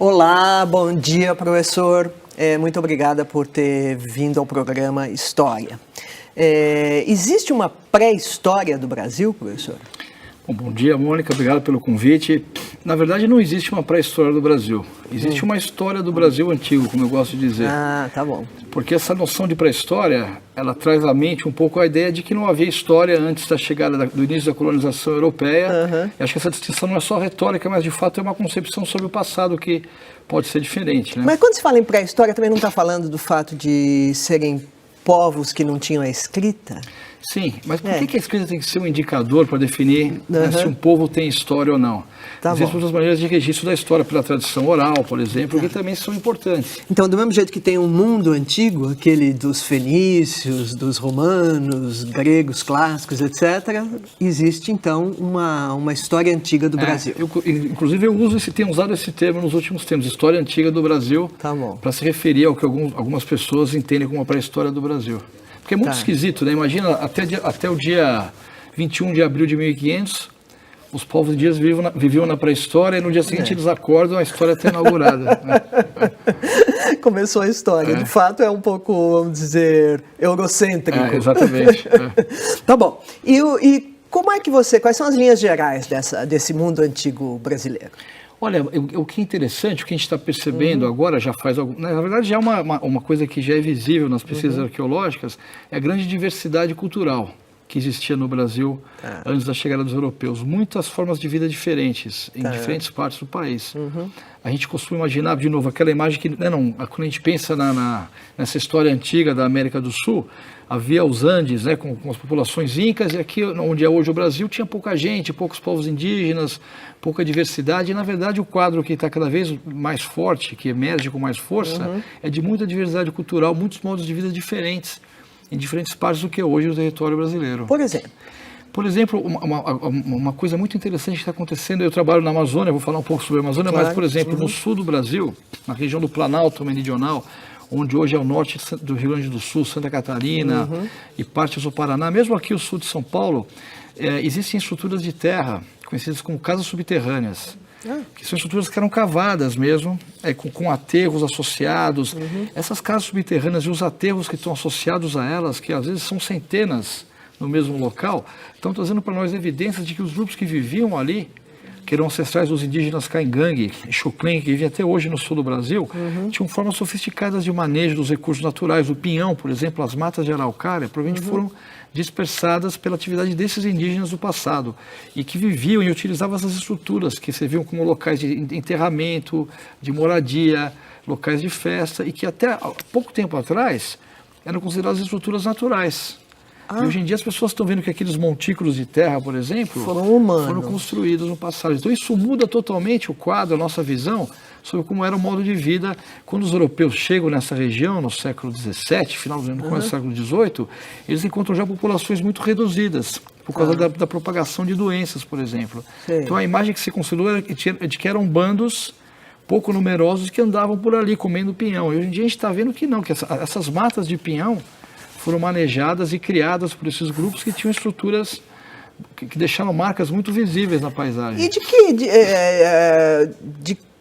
Olá, bom dia, professor. Muito obrigada por ter vindo ao programa História. Existe uma pré-história do Brasil, professor? Bom dia, Mônica. Obrigado pelo convite. Na verdade, não existe uma pré-história do Brasil. Existe uma história do Brasil antigo, como eu gosto de dizer. Ah, tá bom. Porque essa noção de pré-história, ela traz à mente um pouco a ideia de que não havia história antes da chegada do início da colonização europeia. E acho que essa distinção não é só retórica, mas de fato é uma concepção sobre o passado que pode ser diferente, né? Mas quando se fala em pré-história, também não está falando do fato de serem povos que não tinham a escrita? Sim, mas por que a escrita tem que ser um indicador para definir se um povo tem história ou não? Existem outras maneiras de registro da história, pela tradição oral, por exemplo, que também são importantes. Então, do mesmo jeito que tem um mundo antigo, aquele dos fenícios, dos romanos, gregos clássicos, etc., existe, então, uma história antiga do Brasil. Inclusive, tenho usado esse termo nos últimos tempos, história antiga do Brasil, para se referir ao que algumas pessoas entendem como a pré-história do Brasil. Porque é muito esquisito, né? Imagina, até o dia 21 de abril de 1500, os povos indígenas viviam na pré-história e no dia seguinte eles acordam, a história está inaugurada. Né? Começou a história. De fato, é um pouco, vamos dizer, eurocêntrico. Exatamente. Tá bom. E como é que quais são as linhas gerais desse mundo antigo brasileiro? Olha, o que é interessante, o que a gente está percebendo agora, já faz algum... Na verdade, já é uma coisa que já é visível nas pesquisas arqueológicas, é a grande diversidade cultural que existia no Brasil antes da chegada dos europeus. Muitas formas de vida diferentes, em diferentes partes do país. A gente costuma imaginar, de novo, aquela imagem que, quando a gente pensa nessa história antiga da América do Sul, havia os Andes, né, com as populações incas, e aqui, onde é hoje o Brasil, tinha pouca gente, poucos povos indígenas, pouca diversidade, e na verdade o quadro que está cada vez mais forte, que emerge com mais força, é de muita diversidade cultural, muitos modos de vida diferentes, em diferentes partes do que é hoje o território brasileiro. Por exemplo? Por exemplo, uma coisa muito interessante que está acontecendo, eu trabalho na Amazônia, vou falar um pouco sobre a Amazônia, mas, por exemplo, no sul do Brasil, na região do Planalto Meridional, onde hoje é o norte do Rio Grande do Sul, Santa Catarina e partes do Paraná, mesmo aqui o sul de São Paulo, existem estruturas de terra, conhecidas como casas subterrâneas, que são estruturas que eram cavadas mesmo, com aterros associados. Essas casas subterrâneas e os aterros que estão associados a elas, que às vezes são centenas no mesmo local, estão trazendo para nós evidências de que os grupos que viviam ali, que eram ancestrais dos indígenas Caingangue e Xuclém, que vivem até hoje no sul do Brasil, tinham formas sofisticadas de manejo dos recursos naturais. O pinhão, por exemplo, as matas de araucária, provavelmente foram dispersadas pela atividade desses indígenas do passado e que viviam e utilizavam essas estruturas que serviam como locais de enterramento, de moradia, locais de festa e que até pouco tempo atrás eram consideradas estruturas naturais. E hoje em dia as pessoas estão vendo que aqueles montículos de terra, por exemplo, foram construídos no passado. Então isso muda totalmente o quadro, a nossa visão sobre como era o modo de vida quando os europeus chegam nessa região no século XVII, final do século XVIII, eles encontram já populações muito reduzidas por causa da propagação de doenças, por exemplo. Então a imagem que se construiu é de que eram bandos pouco numerosos que andavam por ali comendo pinhão. E hoje em dia a gente está vendo que não, que essas matas de pinhão foram manejadas e criadas por esses grupos que tinham estruturas que deixaram marcas muito visíveis na paisagem. E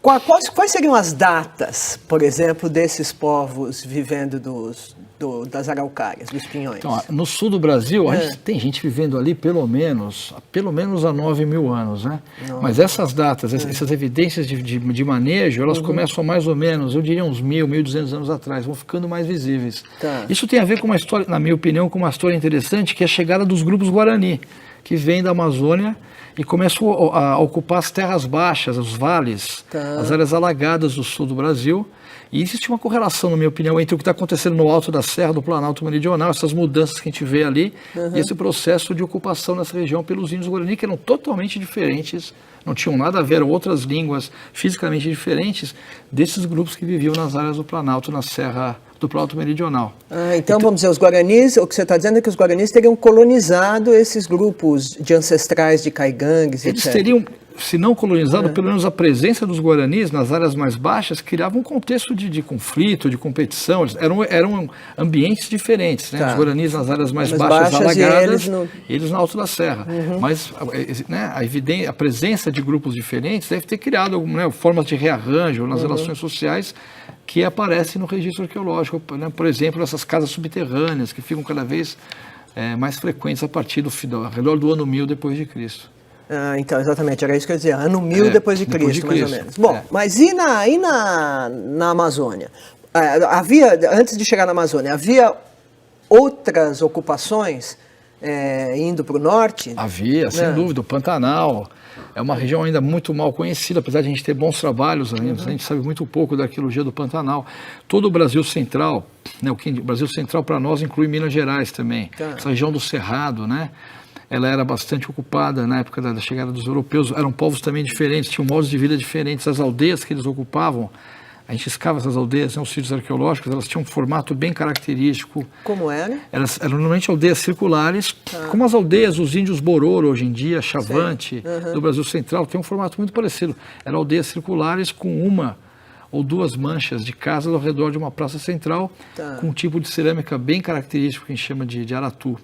quais seriam as datas, por exemplo, desses povos vivendo das araucárias, dos pinhões? Então, no sul do Brasil, tem gente vivendo ali pelo menos há 9.000 anos, né? Mas essas datas, essas evidências de manejo, elas começam mais ou menos, eu diria uns 1.200 anos atrás, vão ficando mais visíveis. Isso tem a ver com uma história, na minha opinião, com uma história interessante, que é a chegada dos grupos Guarani, que vêm da Amazônia e começam a ocupar as terras baixas, os vales, as áreas alagadas do sul do Brasil. E existe uma correlação, na minha opinião, entre o que está acontecendo no alto da Serra do Planalto Meridional, essas mudanças que a gente vê ali, e esse processo de ocupação nessa região pelos índios Guarani, que eram totalmente diferentes, não tinham nada a ver, eram outras línguas fisicamente diferentes desses grupos que viviam nas áreas do Planalto, na Serra do Planalto Meridional. Então, vamos dizer, os Guaranis, o que você está dizendo é que os Guaranis teriam colonizado esses grupos de ancestrais de caigangues, eles etc. teriam, se não colonizado, pelo menos a presença dos guaranis nas áreas mais baixas criava um contexto de conflito, de competição. Eram ambientes diferentes, né? Os guaranis nas áreas mais baixas alagadas, eles no alto da serra. Mas, né, a presença de grupos diferentes deve ter criado, né, formas de rearranjo nas relações sociais que aparecem no registro arqueológico, né? Por exemplo, essas casas subterrâneas que ficam cada vez mais frequentes a partir ao redor do ano 1000 depois de Cristo. Então, exatamente, era isso que eu ia dizer, ano 1000 depois de Cristo, mais ou menos. Bom, mas e na Amazônia? Antes de chegar na Amazônia, havia outras ocupações indo para o norte? Havia, sem dúvida, o Pantanal. É uma região ainda muito mal conhecida, apesar de a gente ter bons trabalhos, a gente sabe muito pouco da arqueologia do Pantanal. Todo o Brasil Central, né, o Brasil Central para nós inclui Minas Gerais também, essa região do Cerrado, né? Ela era bastante ocupada na época da chegada dos europeus, eram povos também diferentes, tinham modos de vida diferentes, as aldeias que eles ocupavam, a gente escava essas aldeias, né, os sítios arqueológicos, elas tinham um formato bem característico. Como era? Elas eram normalmente aldeias circulares, como as aldeias dos índios Bororo hoje em dia, Chavante, do Brasil Central, tem um formato muito parecido. Eram aldeias circulares com uma ou duas manchas de casas ao redor de uma praça central, com um tipo de cerâmica bem característico que a gente chama de aratu,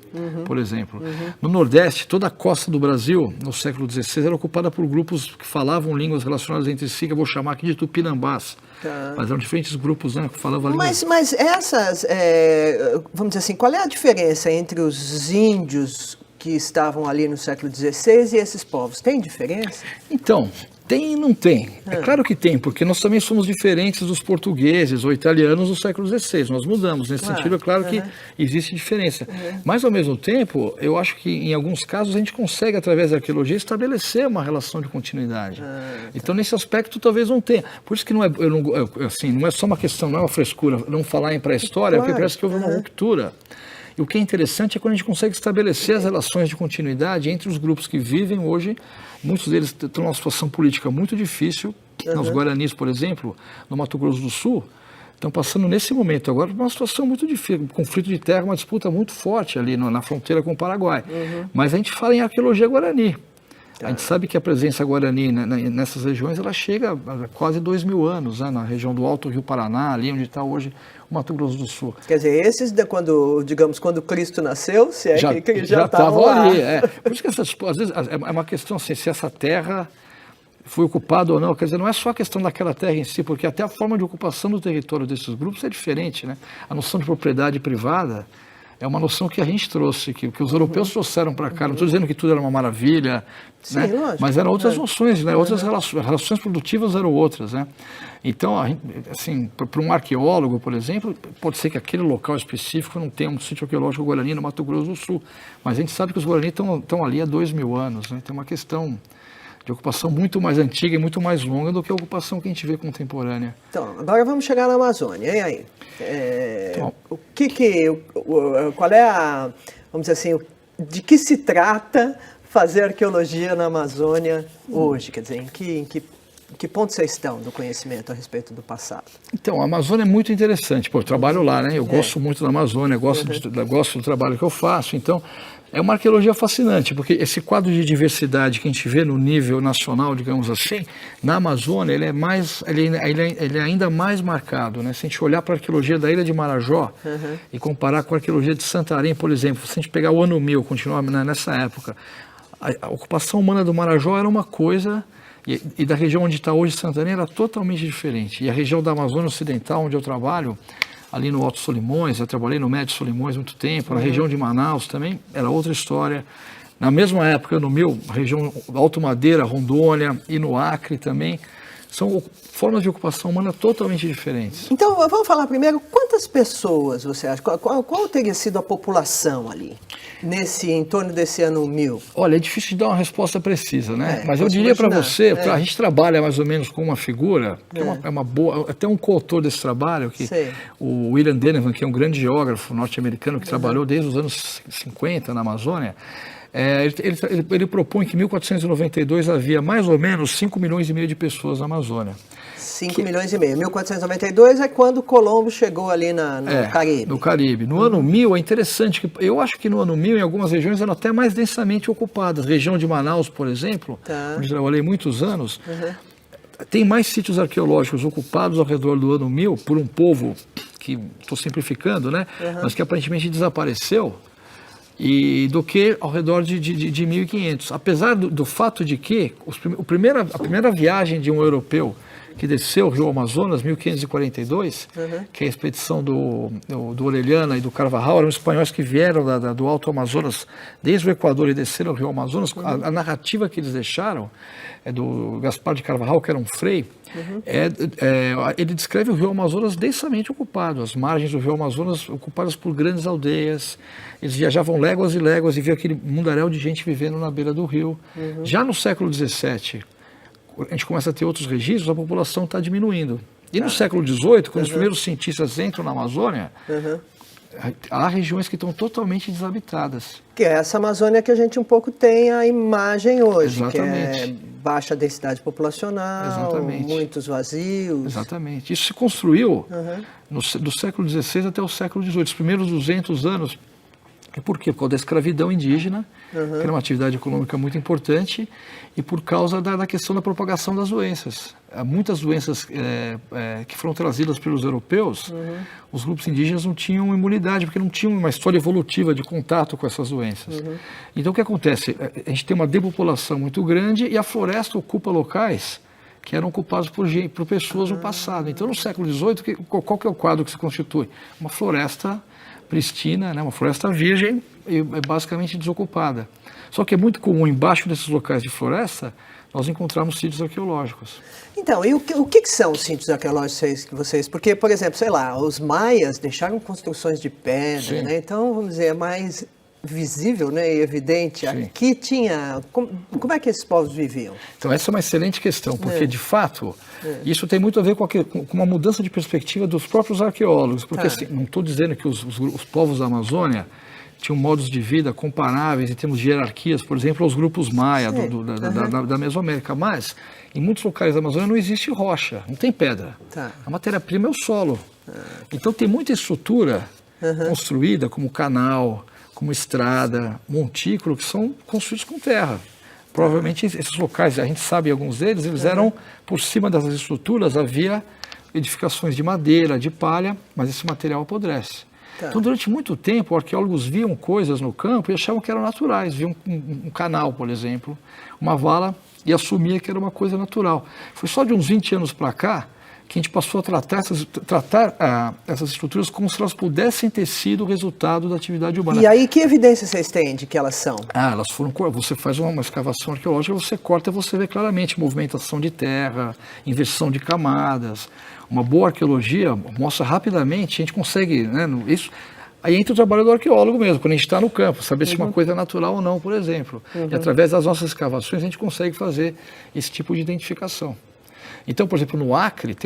por exemplo. No Nordeste, toda a costa do Brasil, no século XVI, era ocupada por grupos que falavam línguas relacionadas entre si, que eu vou chamar aqui de tupinambás. Mas eram diferentes grupos, né, que falavam línguas. Mas essas, vamos dizer assim, qual é a diferença entre os índios que estavam ali no século XVI e esses povos? Tem diferença? Então, tem e não tem. É claro que tem, porque nós também somos diferentes dos portugueses ou italianos do século XVI. Nós mudamos. Nesse sentido, é claro que existe diferença. Mas, ao mesmo tempo, eu acho que, em alguns casos, a gente consegue, através da arqueologia, estabelecer uma relação de continuidade. Então, nesse aspecto, talvez não tenha. Por isso que não é só uma questão, não é uma frescura, não falar em pré-história, porque parece que houve uma ruptura. E o que é interessante é quando a gente consegue estabelecer as relações de continuidade entre os grupos que vivem hoje. Muitos deles estão numa situação política muito difícil. Os guaranis, por exemplo, no Mato Grosso do Sul, estão passando nesse momento agora por uma situação muito difícil, um conflito de terra, uma disputa muito forte ali na fronteira com o Paraguai. Mas a gente fala em arqueologia guarani. A gente sabe que a presença guarani nessas regiões ela chega a quase 2000 anos, né, na região do Alto Rio Paraná, ali onde está hoje o Mato Grosso do Sul. Quer dizer, esses, quando Cristo nasceu, se é que já estavam ali. Por isso que às vezes é uma questão assim, se essa terra foi ocupada ou não. Quer dizer, não é só a questão daquela terra em si, porque até a forma de ocupação do território desses grupos é diferente, né? A noção de propriedade privada é uma noção que a gente trouxe, que os europeus trouxeram para cá. Não estou dizendo que tudo era uma maravilha, sim, né? Lógico. Mas eram outras noções, né? Outras relações produtivas eram outras, né? Então, assim, para um arqueólogo, por exemplo, pode ser que aquele local específico não tenha um sítio arqueológico guarani no Mato Grosso do Sul, mas a gente sabe que os guarani estão ali há 2000 anos, né? Tem uma questão de ocupação muito mais antiga e muito mais longa do que a ocupação que a gente vê contemporânea. Então, agora vamos chegar na Amazônia, e aí? Qual é vamos dizer assim, de que se trata fazer arqueologia na Amazônia hoje? Quer dizer, em que ponto vocês estão do conhecimento a respeito do passado? Então, a Amazônia é muito interessante. Eu trabalho lá, né? Eu gosto muito da Amazônia, gosto do trabalho que eu faço. Então, é uma arqueologia fascinante, porque esse quadro de diversidade que a gente vê no nível nacional, digamos assim, na Amazônia, ele é ainda mais marcado, né? Se a gente olhar para a arqueologia da Ilha de Marajó e comparar com a arqueologia de Santarém, por exemplo, se a gente pegar o ano 1000, continuar nessa época, a ocupação humana do Marajó era uma coisa, e da região onde está hoje Santarém era totalmente diferente. E a região da Amazônia Ocidental, onde eu trabalho, ali no Alto Solimões, eu trabalhei no Médio Solimões muito tempo, na região de Manaus também, era outra história. Na mesma época, no meu, região Alto Madeira, Rondônia e no Acre também, são formas de ocupação humana totalmente diferentes. Então, vamos falar primeiro, quantas pessoas você acha, qual teria sido a população ali, em torno desse ano 1000? Olha, é difícil de dar uma resposta precisa, né? Mas eu diria para você, a gente trabalha mais ou menos com uma figura, que é uma boa, até um coautor desse trabalho, o William Denevan, que é um grande geógrafo norte-americano que trabalhou desde os anos 50 na Amazônia, Ele propõe que em 1492 havia mais ou menos 5 milhões e meio de pessoas na Amazônia. 5 milhões e meio. 1492 é quando Colombo chegou ali no Caribe. No Caribe. No ano 1000 é interessante, que eu acho que no ano 1000 em algumas regiões eram até mais densamente ocupadas. Região de Manaus, por exemplo, onde trabalhei muitos anos, tem mais sítios arqueológicos ocupados ao redor do ano 1000 por um povo que, estou simplificando, né, mas que aparentemente desapareceu, do que ao redor de 1500. Apesar do fato de que a primeira viagem de um europeu que desceu o rio Amazonas, 1542, que é a expedição do Orellana e do Carvajal, eram espanhóis que vieram do Alto Amazonas, desde o Equador, e desceram o rio Amazonas. A narrativa que eles deixaram é do Gaspar de Carvajal, que era um frei. Ele descreve o rio Amazonas densamente ocupado, as margens do rio Amazonas ocupadas por grandes aldeias. Eles viajavam léguas e léguas e viam aquele mundaréu de gente vivendo na beira do rio. Já no século XVII, a gente começa a ter outros registros, a população está diminuindo. E no século XVIII, quando os primeiros cientistas entram na Amazônia, há regiões que estão totalmente desabitadas. Que é essa Amazônia que a gente um pouco tem a imagem hoje. Exatamente. Que é baixa densidade populacional, muitos vazios. Exatamente. Isso se construiu do século XVI até o século XVIII, os primeiros 200 anos. E por quê? Por causa da escravidão indígena, que era uma atividade econômica muito importante, e por causa da questão da propagação das doenças. Muitas doenças que foram trazidas pelos europeus, os grupos indígenas não tinham imunidade, porque não tinham uma história evolutiva de contato com essas doenças. Então o que acontece? A gente tem uma depopulação muito grande e a floresta ocupa locais que eram ocupados por pessoas no passado. Então no século XVIII, qual que é o quadro que se constitui? Uma floresta pristina, né, uma floresta virgem e basicamente desocupada. Só que é muito comum, embaixo desses locais de floresta, nós encontrarmos sítios arqueológicos. Então, e o que são os sítios arqueológicos que vocês... Porque, por exemplo, sei lá, os maias deixaram construções de pedra, né? Então, vamos dizer, é mais visível, né, e evidente. Sim. Aqui tinha... Como é que esses povos viviam? Então, essa é uma excelente questão, porque, de fato, isso tem muito a ver com uma mudança de perspectiva dos próprios arqueólogos. Porque, assim, não estou dizendo que os povos da Amazônia tinham modos de vida comparáveis em termos de hierarquias, por exemplo, aos grupos maia da Mesoamérica, mas em muitos locais da Amazônia não existe rocha, não tem pedra. A matéria-prima é o solo. Então tem muita estrutura construída, como canal, como estrada, montículo, que são construídos com terra. Provavelmente esses locais, a gente sabe alguns deles, eles eram, por cima dessas estruturas, havia edificações de madeira, de palha, mas esse material apodrece. Então, durante muito tempo, arqueólogos viam coisas no campo e achavam que eram naturais. Viam um canal, por exemplo, uma vala, e assumia que era uma coisa natural. Foi só de uns 20 anos para cá que a gente passou a tratar essas estruturas como se elas pudessem ter sido o resultado da atividade humana. E aí, que evidência vocês têm de que elas são? Elas foram... Você faz uma escavação arqueológica, você corta e você vê claramente movimentação de terra, inversão de camadas. Uma boa arqueologia mostra rapidamente, a gente consegue, né, isso, aí entra o trabalho do arqueólogo mesmo, quando a gente está no campo, saber se uma coisa é natural ou não, por exemplo. E através das nossas escavações a gente consegue fazer esse tipo de identificação. Então, por exemplo, no Acre,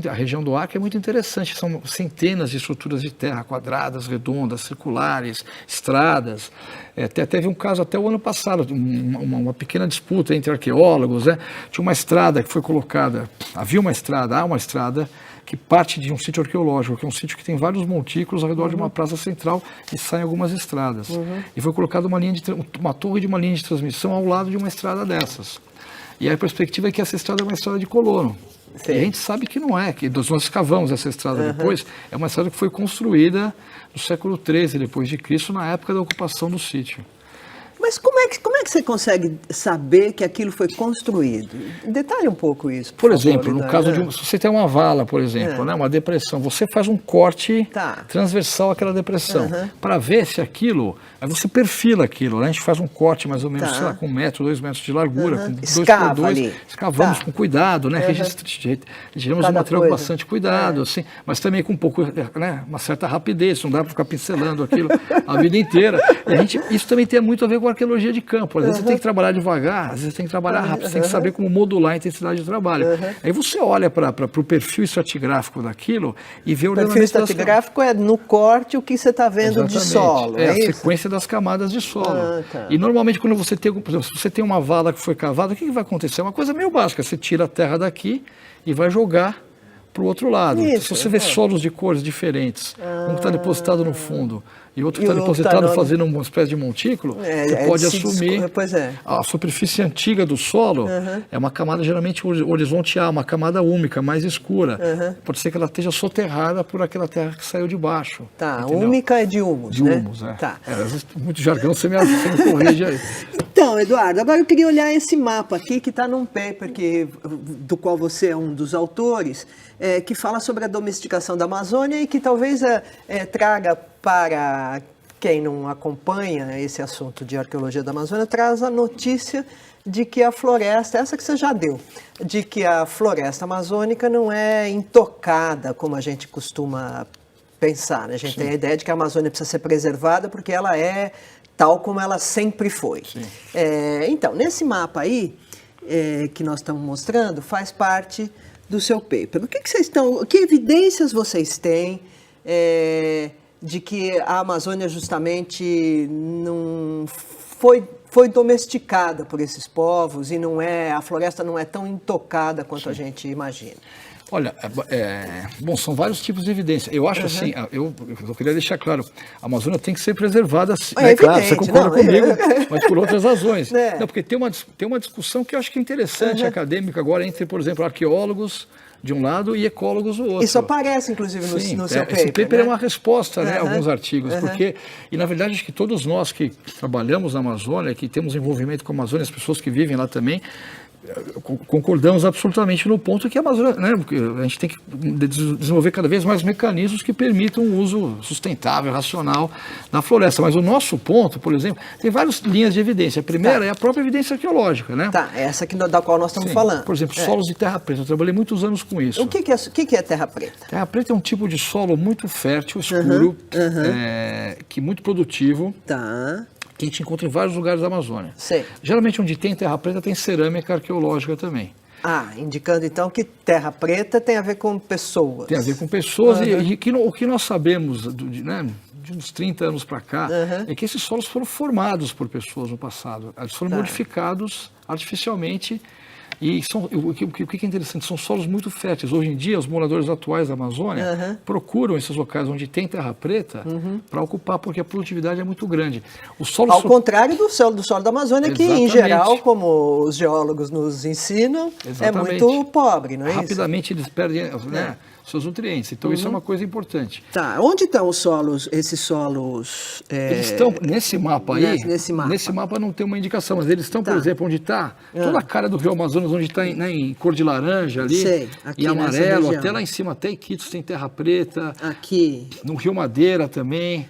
a região do Acre é muito interessante, são centenas de estruturas de terra, quadradas, redondas, circulares, estradas. Teve um caso até o ano passado, uma pequena disputa entre arqueólogos, né? Tinha uma estrada que foi colocada, há uma estrada que parte de um sítio arqueológico, que é um sítio que tem vários montículos ao redor de uma praça central e saem algumas estradas. E foi colocada uma torre de uma linha de transmissão ao lado de uma estrada dessas. E a perspectiva é que essa estrada é uma estrada de colono. Sim. E a gente sabe que não é, que nós escavamos essa estrada depois, é uma estrada que foi construída no século XIII depois de Cristo, na época da ocupação do sítio. Mas como é que você consegue saber que aquilo foi construído? Detalhe um pouco isso. Por exemplo, no caso se você tem uma vala, por exemplo, né, uma depressão, você faz um corte transversal àquela depressão, para ver se aquilo, aí você perfila aquilo, né? A gente faz um corte mais ou menos, sei lá, com 1 metro, 2 metros de largura, com 2x2, escavamos com cuidado, né? Retiramos o material com bastante cuidado, assim, mas também com um pouco, né, uma certa rapidez, não dá para ficar pincelando aquilo a vida inteira. E isso também tem muito a ver com arqueologia de campo. Às vezes você tem que trabalhar devagar, às vezes você tem que trabalhar rápido, você tem que saber como modular a intensidade de trabalho. Aí você olha para o perfil estratigráfico daquilo e vê o perfil estratigráfico é no corte o que você está vendo de solo. É a sequência das camadas de solo. E normalmente quando você tem, por exemplo, se você tem uma vala que foi cavada, o que vai acontecer? É uma coisa meio básica, você tira a terra daqui e vai jogar para o outro lado. Se você vê solos de cores diferentes, um que está depositado no fundo e outro que está depositado fazendo uma espécie de montículo, você pode assumir a superfície antiga do solo é uma camada geralmente horizontal, uma camada úmica, mais escura. Pode ser que ela esteja soterrada por aquela terra que saiu de baixo. Tá, úmica é de humus, né? De humus, Tá. Muito jargão, você me corrige aí. Então, Eduardo, agora eu queria olhar esse mapa aqui que está num paper do qual você é um dos autores, que fala sobre a domesticação da Amazônia e que talvez traga para quem não acompanha esse assunto de arqueologia da Amazônia, traz a notícia de que a floresta, essa que você já deu, de que a floresta amazônica não é intocada como a gente costuma pensar, né? A gente tem a ideia de que a Amazônia precisa ser preservada porque ela é tal como ela sempre foi. Então, nesse mapa aí, que nós estamos mostrando, faz parte do seu paper. Que evidências vocês têm de que a Amazônia justamente não foi domesticada por esses povos e a floresta não é tão intocada quanto a gente imagina? Olha, bom, são vários tipos de evidência. Eu acho assim, eu queria deixar claro, a Amazônia tem que ser preservada, claro, você concorda comigo, mas por outras razões. Não, porque tem uma discussão que eu acho que é interessante, acadêmica agora, entre, por exemplo, arqueólogos de um lado e ecólogos do outro. Isso aparece, inclusive, no seu paper. Esse paper é uma resposta a alguns artigos, e na verdade acho que todos nós que trabalhamos na Amazônia, que temos envolvimento com a Amazônia, as pessoas que vivem lá também, concordamos absolutamente no ponto que a Amazônia, a gente tem que desenvolver cada vez mais mecanismos que permitam um uso sustentável, racional da floresta. Mas o nosso ponto, por exemplo, tem várias linhas de evidência. A primeira é a própria evidência arqueológica, né? Essa da qual nós estamos falando. Por exemplo, solos de terra preta. Eu trabalhei muitos anos com isso. O que é terra preta? Terra preta é um tipo de solo muito fértil, escuro, que muito produtivo. Que a gente encontra em vários lugares da Amazônia. Geralmente onde tem terra preta tem cerâmica arqueológica também. Indicando então que terra preta tem a ver com pessoas. Tem a ver com pessoas e o que nós sabemos de uns 30 anos para cá é que esses solos foram formados por pessoas no passado. Eles foram modificados artificialmente. E o que é interessante, são solos muito férteis. Hoje em dia, os moradores atuais da Amazônia procuram esses locais onde tem terra preta para ocupar, porque a produtividade é muito grande. Ao contrário do solo da Amazônia, que em geral, como os geólogos nos ensinam, é muito pobre, não é isso? Rapidamente eles perdem seus nutrientes. Então isso é uma coisa importante. Onde estão esses solos? Eles estão nesse mapa aí. Nesse mapa não tem uma indicação, mas eles estão, por exemplo, onde está toda a cara do Rio Amazonas, onde está em cor de laranja ali, e amarelo, até lá em cima, até Iquitos tem terra preta. Aqui. No Rio Madeira também.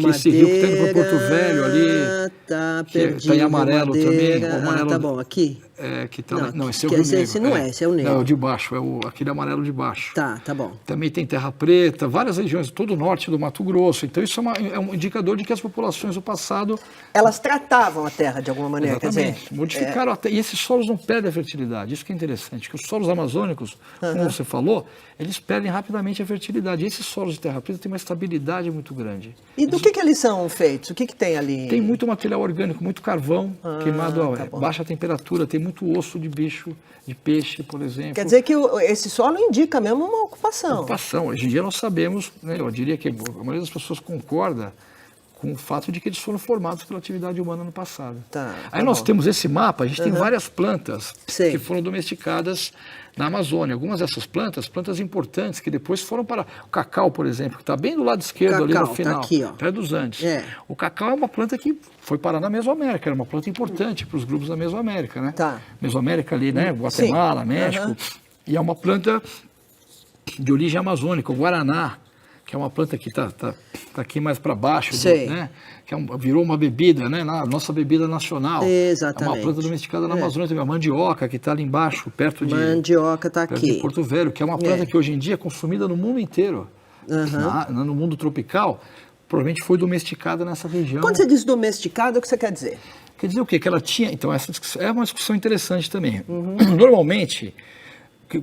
Esse rio que está indo para Porto Velho ali. Perdi. Está em amarelo também. Tá bom, aqui. Esse é o Rio Negro. Esse não esse é o negro. Não, é o de baixo, aquele amarelo de baixo. Tá bom. Também tem terra preta, várias regiões, todo o norte do Mato Grosso. Então isso é um indicador de que as populações do passado... Elas tratavam a terra de alguma maneira, exatamente, quer dizer... modificaram a terra. E esses solos não perdem a fertilidade, isso que é interessante, que os solos amazônicos, como você falou, eles perdem rapidamente a fertilidade. E esses solos de terra preta têm uma estabilidade muito grande. E do que eles são feitos? O que tem ali? Tem muito material orgânico, muito carvão queimado a baixa temperatura, tem muito osso de bicho, de peixe, por exemplo. Quer dizer que esse solo indica mesmo uma ocupação. Hoje em dia nós sabemos, eu diria que a maioria das pessoas concorda com o fato de que eles foram formados pela atividade humana no passado. Aí nós temos esse mapa, a gente tem várias plantas que foram domesticadas na Amazônia. Algumas dessas plantas importantes, que depois foram para o cacau, por exemplo, que está bem do lado esquerdo ali no final, perto dos Andes. O cacau é uma planta que foi parar na Mesoamérica, era uma planta importante para os grupos da Mesoamérica, né? Mesoamérica ali, né? Guatemala, México. E é uma planta de origem amazônica, o guaraná, que é uma planta que está aqui mais para baixo, né? Que virou uma bebida, né? Nossa bebida nacional. Exatamente. É uma planta domesticada na Amazônia. Tem a mandioca, que está ali embaixo, perto de Porto Velho, que é uma planta que hoje em dia é consumida no mundo inteiro. No mundo tropical, provavelmente foi domesticada nessa região. Quando você diz domesticada, o que você quer dizer? Quer dizer o quê? Que ela tinha... Então, essa é uma discussão interessante também. Normalmente,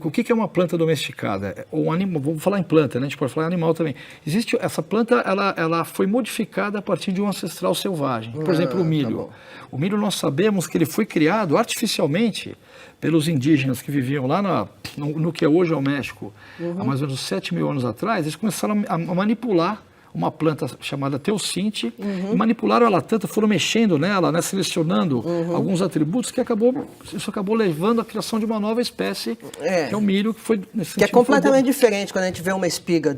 o que é uma planta domesticada? Ou um animal, vamos falar em planta, né? A gente pode falar em animal também. Existe essa planta, ela foi modificada a partir de um ancestral selvagem. Por exemplo, o milho. Tá, o milho nós sabemos que ele foi criado artificialmente pelos indígenas que viviam lá no que hoje é o México, há mais ou menos 7 mil anos atrás. Eles começaram a manipular uma planta chamada teossinte, e manipularam ela tanto, foram mexendo nela, né, selecionando alguns atributos, que isso acabou levando à criação de uma nova espécie, que é o milho, que foi... Que é completamente diferente quando a gente vê uma espiga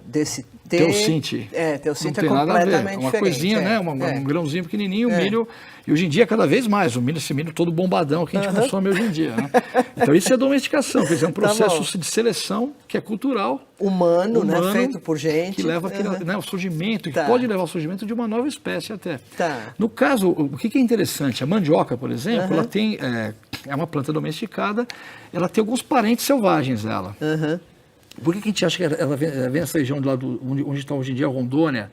desse teossinte. Teossinte é completamente diferente. Uma coisinha, né, um grãozinho pequenininho, o milho, e hoje em dia cada vez mais, esse milho todo bombadão que a gente consome hoje em dia. Né? Então isso é domesticação, quer dizer, é um processo de seleção que é cultural. Humano, né, feito por gente. Que leva ao surgimento, que pode levar ao surgimento de uma nova espécie até. No caso, o que é interessante, a mandioca, por exemplo, ela tem, é uma planta domesticada, ela tem alguns parentes selvagens dela. Por que a gente acha que ela vem nessa região do lado onde está hoje em dia Rondônia,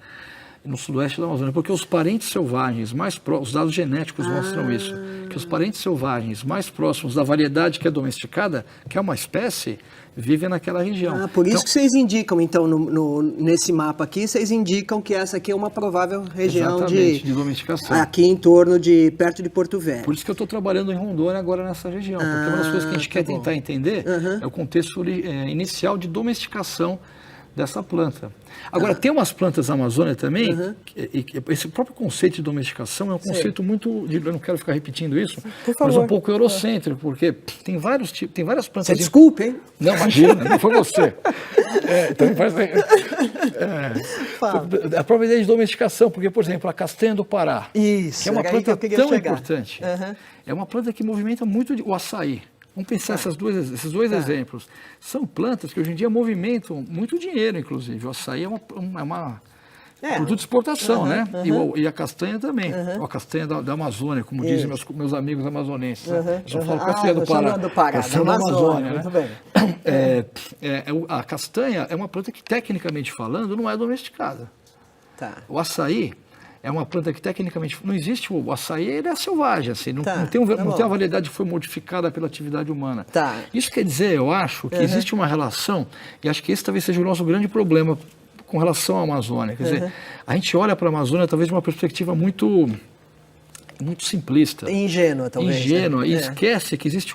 no sudoeste da Amazônia? Porque os parentes selvagens mais próximos, os dados genéticos mostram isso, que os parentes selvagens mais próximos da variedade que é domesticada, que é uma espécie, vivem naquela região. Por isso que vocês indicam, então, nesse mapa aqui, vocês indicam que essa aqui é uma provável região de domesticação. Aqui em torno perto de Porto Velho. Por isso que eu estou trabalhando em Rondônia agora nessa região, porque uma das coisas que a gente quer tentar entender é o contexto inicial de domesticação dessa planta. Agora, tem umas plantas na Amazônia também, esse próprio conceito de domesticação é um conceito muito, eu não quero ficar repetindo isso, mas um pouco eurocêntrico, porque tem várias plantas... Você desculpe, hein? Não, imagina, não foi você. A própria ideia de domesticação, porque, por exemplo, a castanha do Pará, que é uma planta tão importante, é uma planta que movimenta muito o açaí. Vamos pensar esses dois exemplos. São plantas que hoje em dia movimentam muito dinheiro, inclusive. O açaí é uma produto de exportação, né? E a castanha também. A castanha da Amazônia, como dizem meus amigos amazonenses. Né? Eu só falo castanha do Pará. Castanha da Amazônia, né? Muito bem. A castanha é uma planta que, tecnicamente falando, não é domesticada. O açaí é uma planta que, tecnicamente, não existe. O açaí, ele é selvagem, assim, não tem uma variedade que foi modificada pela atividade humana. Isso quer dizer, eu acho, que existe uma relação, e acho que esse talvez seja o nosso grande problema com relação à Amazônia. Quer dizer, a gente olha para a Amazônia talvez de uma perspectiva muito simplista. Ingênua, talvez. Ingênua, e esquece que existe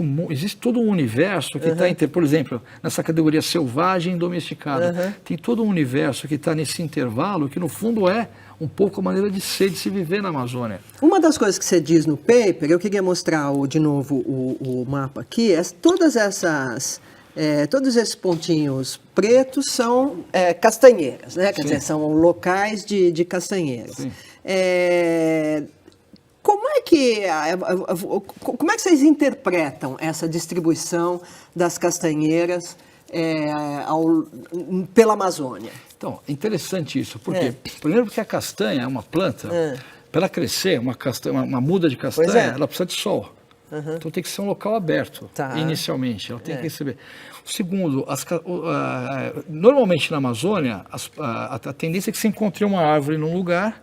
todo um universo que está, por exemplo, nessa categoria selvagem e domesticada. Tem todo um universo que está nesse intervalo, que no fundo é um pouco a maneira de ser, de se viver na Amazônia. Uma das coisas que você diz no paper, eu queria mostrar de novo o mapa aqui, todos esses pontinhos pretos são castanheiras, né? Quer dizer, são locais de castanheiras. Como é que vocês interpretam essa distribuição das castanheiras pela Amazônia? Então, interessante isso. Por quê? Primeiro porque a castanha é uma planta, para ela crescer, uma muda de castanha, ela precisa de sol. Então tem que ser um local aberto, inicialmente, ela tem que receber. Segundo, normalmente na Amazônia, a tendência é que você encontre uma árvore num lugar,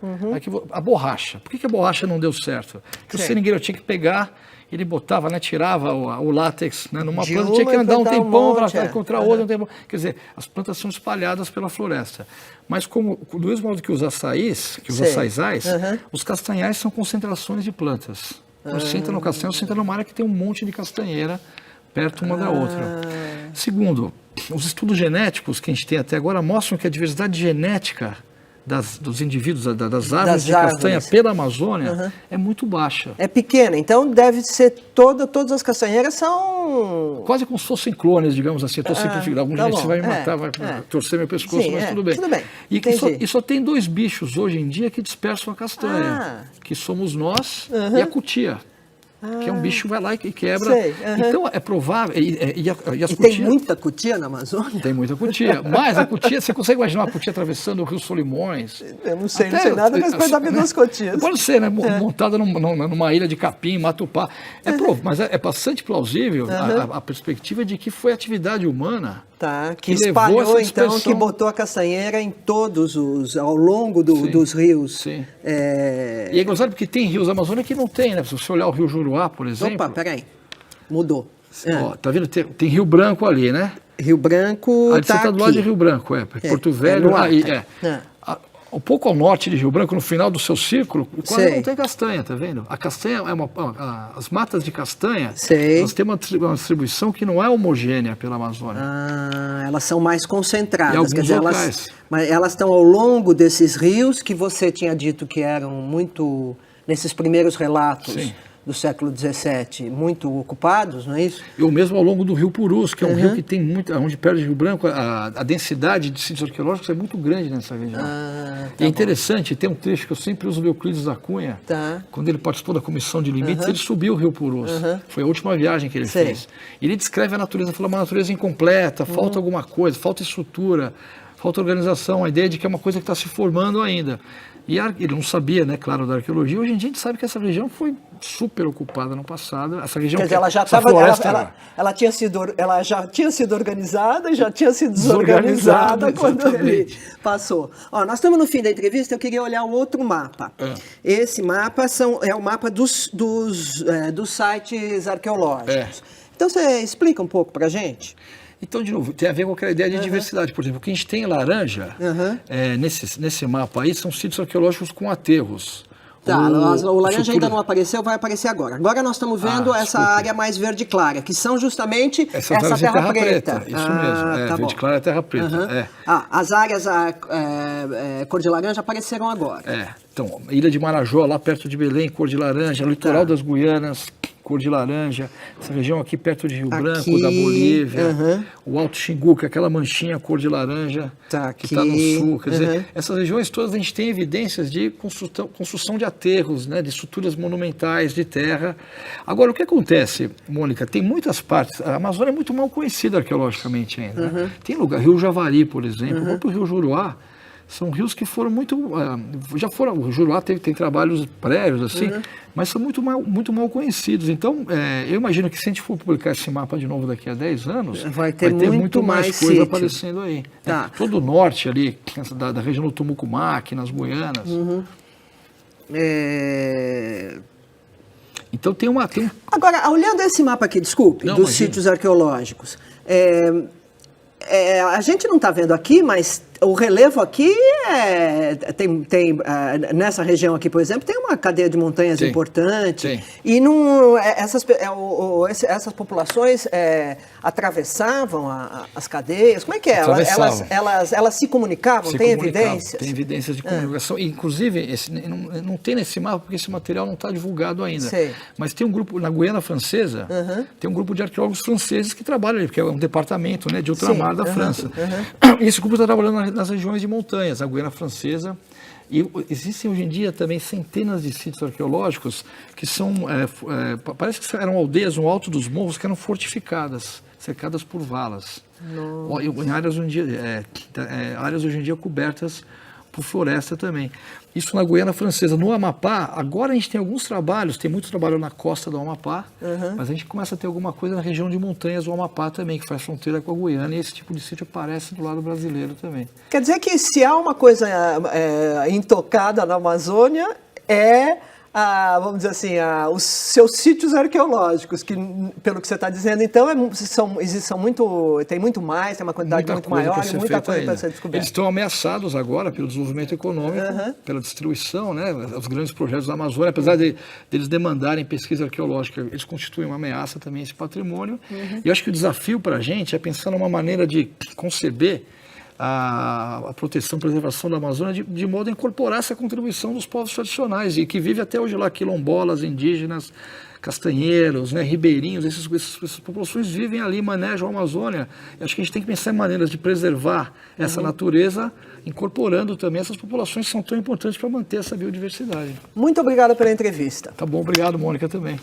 a borracha. Por que a borracha não deu certo? Porque o seringueiro tinha que pegar, ele botava, né, tirava o látex, né, numa planta, tinha que andar um tempão para encontrar outra. Quer dizer, as plantas são espalhadas pela floresta. Mas do mesmo modo que os açaís, os castanhais são concentrações de plantas. Você entra no castanho, você entra numa área que tem um monte de castanheira perto uma da outra. Segundo, os estudos genéticos que a gente tem até agora mostram que a diversidade genética dos indivíduos, das árvores de castanha pela Amazônia é muito baixa. É pequena, então deve ser todas as castanheiras são... Quase como se fossem clones, digamos assim. Estou simplificando. Algum dia você vai me matar, vai torcer meu pescoço, mas tudo bem. E só tem 2 bichos hoje em dia que dispersam a castanha, que somos nós e a cutia. Que é um bicho que vai lá e quebra. Então é provável. E tem muita cutia na Amazônia? Tem muita cutia. Mas a cutia, você consegue imaginar uma cutia atravessando o Rio Solimões? Eu não sei nada a respeito da vida das cutias. Pode ser, né? Montada numa ilha de capim, Matupá. Mas é bastante plausível a perspectiva de que foi atividade humana Tá, que espalhou então, que botou a castanheira em todos ao longo dos rios. Sim. E é engraçado porque tem rios da Amazônia que não tem, né? Se você olhar o Rio Juruá, por exemplo... Opa, peraí, mudou. Ó, tá vendo? Tem Rio Branco ali, né? Rio Branco ali tá você tá do lado de Rio Branco, Porto Velho. Um pouco ao norte de Rio Branco, no final do seu círculo, quase não tem castanha, tá vendo? A castanha as matas de castanha, elas têm uma distribuição que não é homogênea pela Amazônia. Elas são mais concentradas, quer dizer, elas estão ao longo desses rios que você tinha dito que eram muito, nesses primeiros relatos do século XVII, muito ocupados, não é isso? E o mesmo ao longo do Rio Purus, que é um rio que tem muito, onde perto de Rio Branco, a densidade de sítios arqueológicos é muito grande nessa região. E é interessante, tem um trecho que eu sempre uso do Euclides da Cunha, quando ele participou da Comissão de Limites, ele subiu o Rio Purus, foi a última viagem que ele fez. E ele descreve a natureza, fala uma natureza incompleta, falta alguma coisa, falta estrutura, falta organização, a ideia de que é uma coisa que está se formando ainda. E ele não sabia, né, claro, da arqueologia. Hoje em dia a gente sabe que essa região foi super ocupada no passado. Essa região, quer dizer, ela já já tinha sido organizada e já tinha sido desorganizada quando ele passou. Ó, nós estamos no fim da entrevista, eu queria olhar o outro mapa. Esse mapa é o mapa dos sites arqueológicos. Então você explica um pouco para a gente? Então, de novo, tem a ver com aquela ideia de diversidade. Por exemplo, o que a gente tem em laranja, nesse mapa aí, são sítios arqueológicos com aterros. O laranja ainda não apareceu, vai aparecer agora. Agora nós estamos vendo essa área mais verde clara, que são justamente essa terra preta. Isso mesmo, verde clara é terra preta. As áreas cor de laranja apareceram agora. Então, Ilha de Marajó, lá perto de Belém, cor de laranja, litoral das Guianas, cor de laranja, essa região aqui perto de Rio Branco, da Bolívia, o Alto Xingu, que é aquela manchinha cor de laranja, que está no sul. Quer dizer, essas regiões todas a gente tem evidências de construção de aterros, né, de estruturas monumentais de terra. Agora, o que acontece, Mônica, tem muitas partes, a Amazônia é muito mal conhecida arqueologicamente ainda. Né? Tem lugar, Rio Javari, por exemplo, o próprio Rio Juruá, são rios que foram muito... o Juruá tem trabalhos prévios, assim, mas são muito mal conhecidos. Então, eu imagino que se a gente for publicar esse mapa de novo daqui a 10 anos, vai ter muito mais coisa aparecendo aí. Todo o norte ali, da região do Tumucumaque, nas Guianas. Então tem uma... Agora, olhando esse mapa aqui, dos sítios arqueológicos, a gente não está vendo aqui, mas o relevo aqui nessa região aqui, por exemplo, tem uma cadeia de montanhas importante. E essas populações atravessavam as cadeias. Como é que é? Elas se comunicavam? Tem evidências? Tem evidências de comunicação. Inclusive, não tem nesse mapa, porque esse material não está divulgado ainda. Mas tem um grupo, na Guiana Francesa, tem um grupo de arqueólogos franceses que trabalham ali, porque é um departamento, né, de ultramar da França. E esse grupo está trabalhando nas regiões de montanhas, a Guiana Francesa. E existem hoje em dia também centenas de sítios arqueológicos que são, parece que eram aldeias no alto dos morros que eram fortificadas, cercadas por valas. Em áreas hoje em dia cobertas por floresta também. Isso na Guiana Francesa. No Amapá, agora a gente tem alguns trabalhos, tem muito trabalho na costa do Amapá, mas a gente começa a ter alguma coisa na região de montanhas do Amapá também, que faz fronteira com a Guiana, e esse tipo de sítio aparece do lado brasileiro também. Quer dizer que se há uma coisa intocada na Amazônia, vamos dizer assim, os seus sítios arqueológicos, que, pelo que você está dizendo, então, tem muito mais, tem uma quantidade muito maior e muita coisa para ser descoberta. Eles estão ameaçados agora pelo desenvolvimento econômico, pela destruição, né? Os grandes projetos da Amazônia, apesar deles demandarem pesquisa arqueológica, eles constituem uma ameaça também a esse patrimônio. E eu acho que o desafio para a gente é pensar numa maneira de conceber a proteção e preservação da Amazônia de modo a incorporar essa contribuição dos povos tradicionais e que vive até hoje lá, quilombolas, indígenas, castanheiros, né, ribeirinhos, essas populações vivem ali, manejam a Amazônia. E acho que a gente tem que pensar em maneiras de preservar essa natureza, incorporando também essas populações que são tão importantes para manter essa biodiversidade. Muito obrigado pela entrevista. Tá bom, obrigado, Mônica, também.